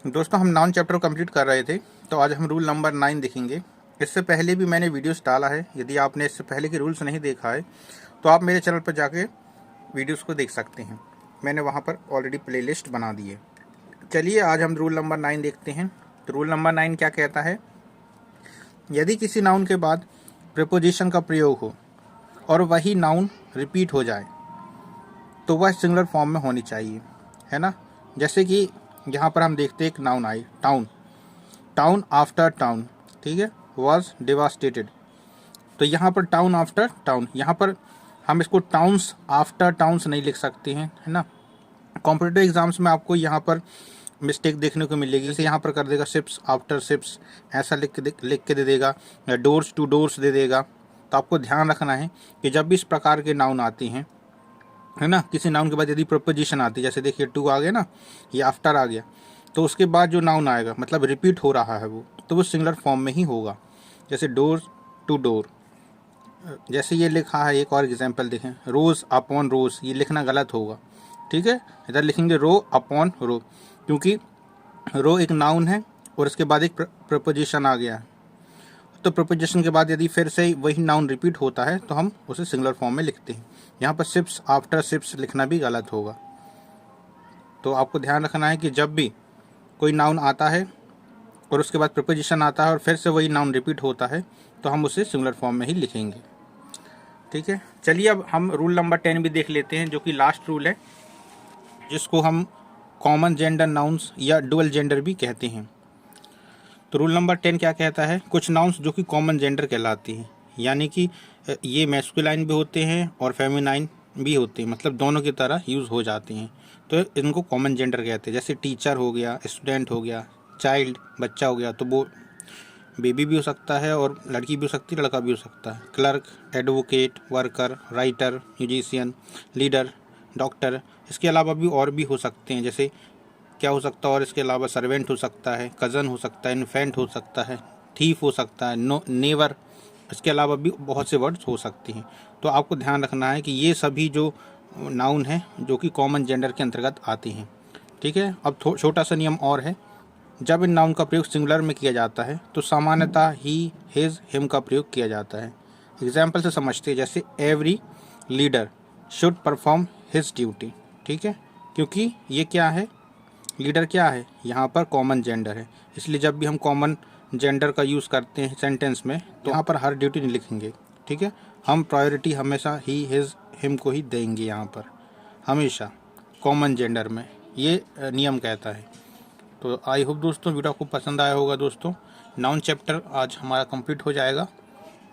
दोस्तों हम noun chapter complete कर रहे थे, तो आज हम रूल नंबर 9 देखेंगे। इससे पहले भी मैंने वीडियोस डाला है। यदि आपने इससे पहले के रूल्स नहीं देखा है तो आप मेरे चैनल पर जाके वीडियोस को देख सकते हैं। मैंने वहां पर ऑलरेडी प्लेलिस्ट बना दी है। चलिए आज हम रूल नंबर 9 देखते हैं। तो रूल नंबर 9 क्या कहता है? यदि किसी नाउन के बाद प्रीपोजिशन का प्रयोग हो और वही नाउन रिपीट हो जाए तो वह सिंगुलर फॉर्म में होनी चाहिए, है ना। जैसे कि यहाँ पर हम देखते हैं एक noun I, town. Town after town, ठीक है, वॉज डिवास्टेटेड। तो यहाँ पर टाउन आफ्टर टाउन, यहाँ पर हम इसको टाउन्स आफ्टर टाउन्स नहीं लिख सकते हैं, है ना। कॉम्पिटिटिव एग्जाम्स में आपको यहाँ पर मिस्टेक देखने को मिलेगी। जैसे यहाँ पर कर देगा शिप्स आफ्टर शिप्स, ऐसा लिख के दे देगा, या डोर्स टू डोर्स दे देगा। तो आपको ध्यान रखना है कि जब भी इस प्रकार के नाउन आते हैं, है ना, किसी नाउन के बाद यदि प्रपोजिशन आती है, जैसे देखिए टू आ गया ना, ये आफ्टर आ गया, तो उसके बाद जो नाउन आएगा मतलब रिपीट हो रहा है वो सिंगुलर फॉर्म में ही होगा। जैसे डोर टू डोर, जैसे ये लिखा है। एक और एग्जांपल देखें, रोज़ अपॉन रोज़, ये लिखना गलत होगा, ठीक है। इधर लिखेंगे रो अपॉन रो, क्योंकि रो एक नाउन है और इसके बाद एक प्रपोजिशन आ गया है। तो प्रपोजिशन के बाद यदि फिर से वही नाउन रिपीट होता है तो हम उसे सिंगुलर फॉर्म में लिखते हैं। यहाँ पर शिप्स आफ्टर शिप्स लिखना भी गलत होगा। तो आपको ध्यान रखना है कि जब भी कोई नाउन आता है और उसके बाद प्रपोजिशन आता है और फिर से वही नाउन रिपीट होता है तो हम उसे सिंगुलर फॉर्म में ही लिखेंगे, ठीक है। चलिए अब हम रूल नंबर 10 भी देख लेते हैं, जो कि लास्ट रूल है, जिसको हम कॉमन जेंडर नाउन्स या डुअल जेंडर भी कहते हैं। तो रूल नंबर 10 क्या कहता है? कुछ नाउन्स जो कि कॉमन जेंडर कहलाती हैं, यानी कि ये मैस्कुलाइन भी होते हैं और फेमिनाइन भी होते हैं, मतलब दोनों की तरह यूज़ हो जाते हैं, तो इनको कॉमन जेंडर कहते हैं। जैसे टीचर हो गया, स्टूडेंट हो गया, चाइल्ड बच्चा हो गया, तो वो बेबी भी हो सकता है और लड़की भी हो सकती है, लड़का भी हो सकता है। Clerk, advocate, worker, writer, musician, leader, doctor, इसके अलावा भी और भी हो सकते हैं। जैसे क्या हो सकता है और इसके अलावा सर्वेंट हो सकता है, कज़न हो सकता है, इन्फेंट हो सकता है, थीफ हो सकता है, नेवर, इसके अलावा भी बहुत से वर्ड्स हो सकती हैं। तो आपको ध्यान रखना है कि ये सभी जो नाउन हैं जो कि कॉमन जेंडर के अंतर्गत आती हैं, ठीक है। अब छोटा सा नियम और है, जब इन नाउन का प्रयोग सिंगुलर में किया जाता है तो सामान्यतः ही, हिज, हिम का प्रयोग किया जाता है। एग्जाम्पल से समझते हैं, जैसे every leader should perform his duty, ठीक है, क्योंकि ये क्या है, लीडर क्या है, यहाँ पर कॉमन जेंडर है, इसलिए जब भी हम कॉमन जेंडर का यूज़ करते हैं सेंटेंस में तो यहाँ पर हर ड्यूटी नहीं लिखेंगे, ठीक है। हम प्रायोरिटी हमेशा ही, हिज, हिम को ही देंगे यहाँ पर, हमेशा कॉमन जेंडर में, ये नियम कहता है। तो आई होप दोस्तों वीडियो आपको पसंद आया होगा। दोस्तों नाउन चैप्टर आज हमारा कंप्लीट हो जाएगा,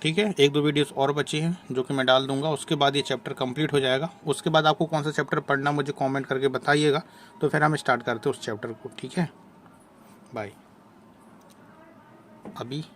ठीक है। एक दो वीडियोस और बची हैं जो कि मैं डाल दूंगा, उसके बाद ये चैप्टर कंप्लीट हो जाएगा। उसके बाद आपको कौन सा चैप्टर पढ़ना मुझे कमेंट करके बताइएगा, तो फिर हम स्टार्ट करते हैं उस चैप्टर को, ठीक है। बाय। अभी